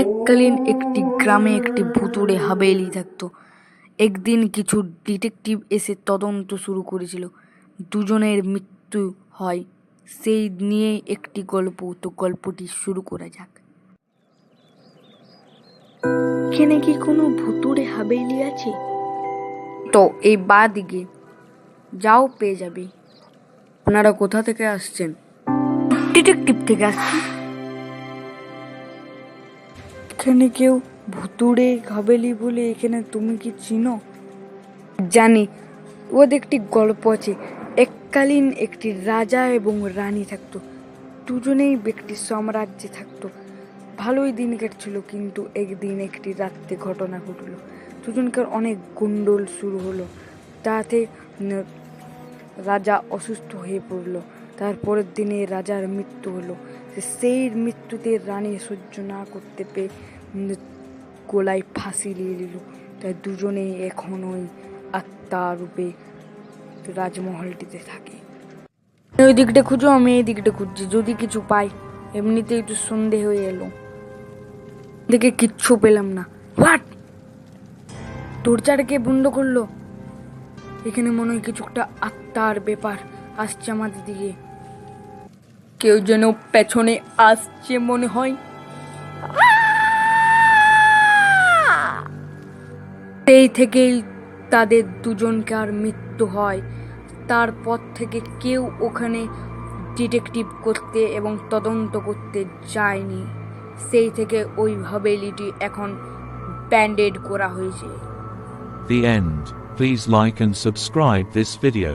এককালীন একটি গ্রামে একটি ভুতুড়ে হাভেলি থাকতো। একদিন কিছু ডিটেকটিভ এসে তদন্ত শুরু করেছিল। দুজনের মৃত্যু হয় সেই নিয়ে একটি গল্প। তো গল্পটি শুরু করা যাক। এখানে কি কোনো ভুতুড়ে হাভেলি আছে? তো এই বাঁ দিকে যাও, পেয়ে যাবে। আপনারা কোথা থেকে আসছেন? ডিটেকটিভ থেকে আসছি। এখানে কেউ ভুতুড়ে হাভেলি বলে এখানে তুমি কি চিনো? জানি, ওদের একটি গল্প আছে। এককালীন একটি রাজা এবং রানী থাকতো। দুজনেই ব্যক্তি সাম্রাজ্যে থাকতো। ভালোই দিন কাটছিল, কিন্তু একদিন একটি রাত্রে ঘটনা ঘটলো। দুজনকার অনেক গন্ডগোল শুরু হলো। তাতে রাজা অসুস্থ হয়ে পড়লো। তারপরের দিনে রাজার মৃত্যু হলো। সেই মৃত্যুতে রানী সহ্য না করতে পেরে গলায় ফাঁসি দিয়ে দিল। তাই দুজনেই এখন ওই আত্মা রূপে রাজমহলটিতে থাকে। ওই দিকটা খুঁজো, আমি এই দিকটা খুঁজছি, যদি কিছু পাই। এমনিতেই তো সন্ধে হয়ে এলো, দেখে কিচ্ছু পেলাম না। হোয়াট? দরজাটাকে বন্ধ করলো? এখানে মনে হয় কিছু একটা আত্মার ব্যাপার আসছে আমাদের দিকে। কেউ যেন পেছনে আসছে মনে হয়। সেই থেকেই তাদের দুজনকার মৃত্যু হয়। তারপর থেকে কেউ ওখানে ডিটেকটিভ করতে এবং তদন্ত করতে যায়নি। সেই থেকে ওই হাভেলিটি এখন ব্যান্ডেড করা হয়েছে। The end. Please like and subscribe this video.